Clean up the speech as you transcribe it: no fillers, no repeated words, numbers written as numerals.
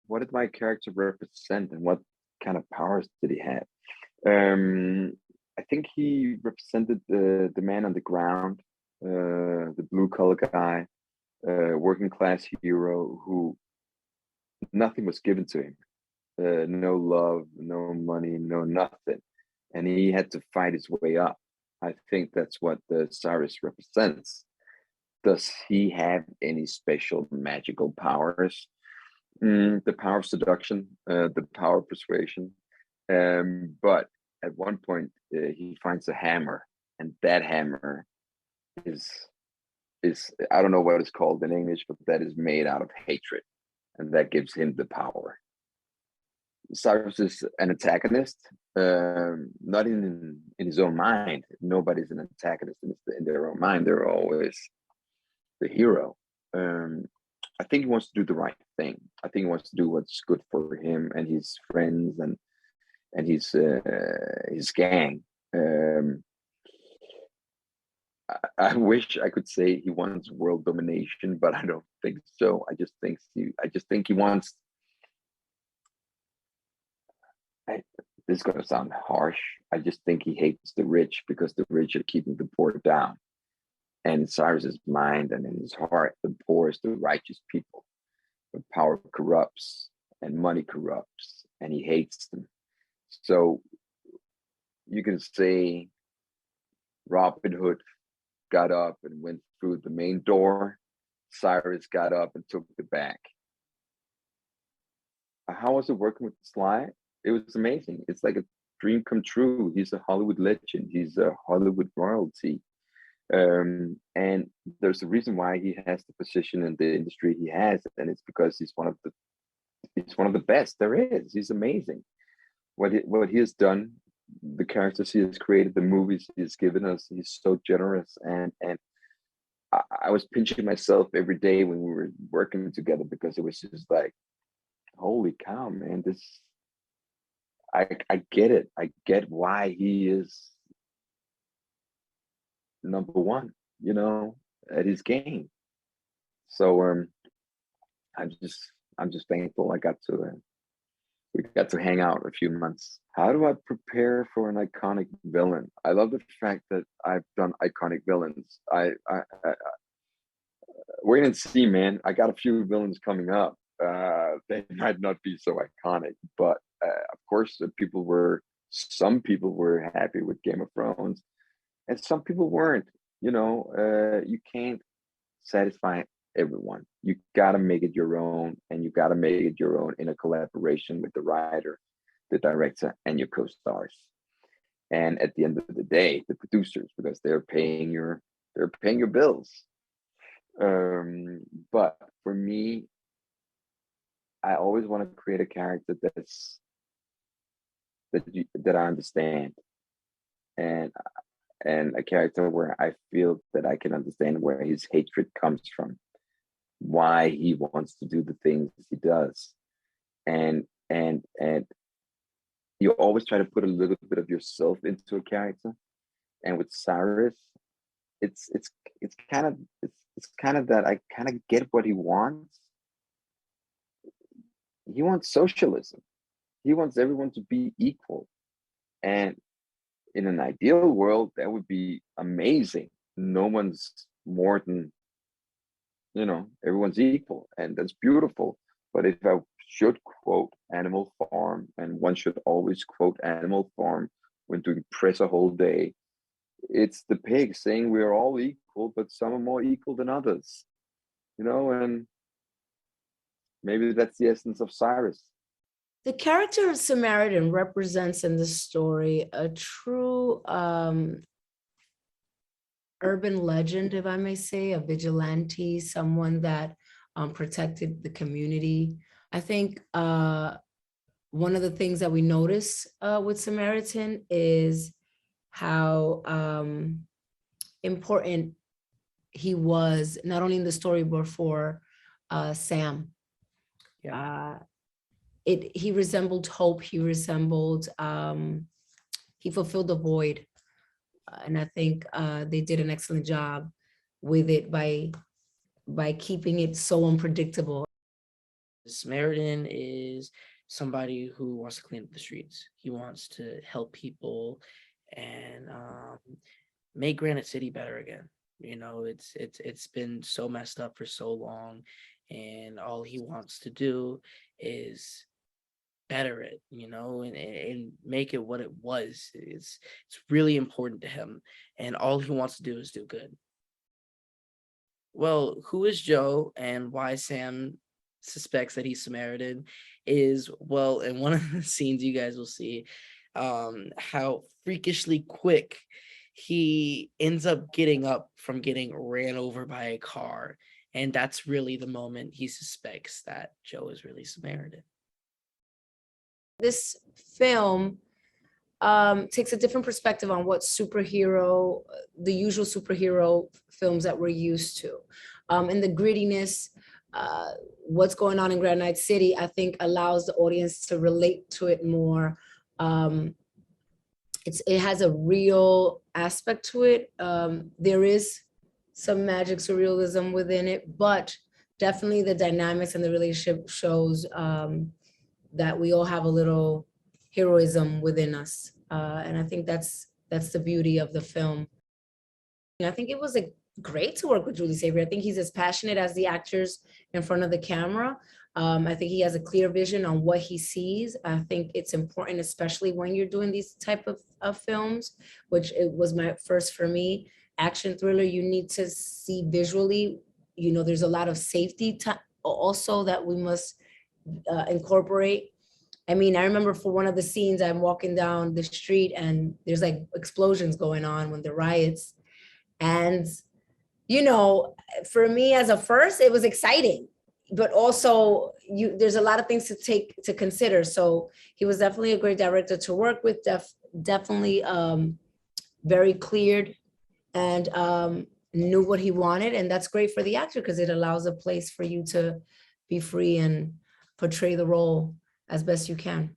what did my character represent, and what kind of powers did he have? I think he represented the man on the ground, the blue collar guy, working class hero who nothing was given to him, no love, no money, no nothing, and he had to fight his way up. I think that's what the Cyrus represents. Does he have any special magical powers? The power of seduction, the power of persuasion. But at one point, he finds a hammer, and that hammer is I don't know what it's called in English, but that is made out of hatred, and that gives him the power. Cyrus is an antagonist, not in his own mind. Nobody's an antagonist in their own mind. They're always the hero. I think he wants to do the right thing. I think he wants to do what's good for him and his friends and his gang. I wish I could say he wants world domination, but I don't think so. I just think he wants. This is going to sound harsh. I just think he hates the rich because the rich are keeping the poor down. And in Cyrus's mind and in his heart, the poor is the righteous people. But power corrupts and money corrupts, and he hates them. So you can say Robin Hood got up and went through the main door. Cyrus got up and took the back. How was it working with Sly? It was amazing. It's like a dream come true. He's a Hollywood legend. He's a Hollywood royalty. And there's a reason why he has the position in the industry he has, and it's because he's one of the best there is. He's amazing. What he has done, the characters he has created, the movies he's given us, he's so generous. And I was pinching myself every day when we were working together, because it was just like, holy cow, man, this I get it. I get why he is number one, at his game. So I'm just thankful we got to hang out a few months. How do I prepare for an iconic villain? I love the fact that I've done iconic villains. We're gonna see, man. I got a few villains coming up. They might not be so iconic, but of course, some people were happy with Game of Thrones, and some people weren't. You can't satisfy everyone. You got to make it your own, and you got to make it your own in a collaboration with the writer, the director, and your co-stars. And at the end of the day, the producers, because they're paying your bills. But for me, I always want to create a character that I understand, and a character where I feel that I can understand where his hatred comes from, why he wants to do the things he does, and you always try to put a little bit of yourself into a character. And with Cyrus, it's kind of that I kind of get what he wants. He wants socialism. He wants everyone to be equal. And in an ideal world, that would be amazing. No one's more than, everyone's equal, and that's beautiful. But if I should quote Animal Farm, and one should always quote Animal Farm when doing press a whole day, it's the pig saying we're all equal, but some are more equal than others, and maybe that's the essence of Cyrus. The character of Samaritan represents in this story a true urban legend, if I may say, a vigilante, someone that protected the community. I think one of the things that we notice with Samaritan is how important he was, not only in the story, but for Sam. Yeah. He resembled hope. He resembled, he fulfilled the void. And I think they did an excellent job with it by keeping it so unpredictable. Samaritan is somebody who wants to clean up the streets. He wants to help people and make Granite City better again. You know, it's been so messed up for so long, and all he wants to do is better it, you know, and make it what it was. It's really important to him, and all he wants to do is do good. Well, who is Joe and why Sam suspects that he's Samaritan is, well, in one of the scenes you guys will see how freakishly quick he ends up getting up from getting ran over by a car. And that's really the moment he suspects that Joe is really Samaritan. This film takes a different perspective on what the usual superhero films that we're used to. And the grittiness, what's going on in Granite City, I think allows the audience to relate to it more. It has a real aspect to it. There is some magic surrealism within it, but definitely the dynamics and the relationship shows that we all have a little heroism within us. And I think that's the beauty of the film. And I think it was great to work with Julius Avery. I think he's as passionate as the actors in front of the camera. I think he has a clear vision on what he sees. I think it's important, especially when you're doing these type of films, which it was my first for me. Action thriller, you need to see visually, you know, there's a lot of safety also that we must incorporate. I mean, I remember for one of the scenes, I'm walking down the street and there's like explosions going on when the riots. And, you know, for me as a first, it was exciting, but also there's a lot of things to consider. So he was definitely a great director to work with, definitely very cleared and knew what he wanted. And that's great for the actor because it allows a place for you to be free and portray the role as best you can.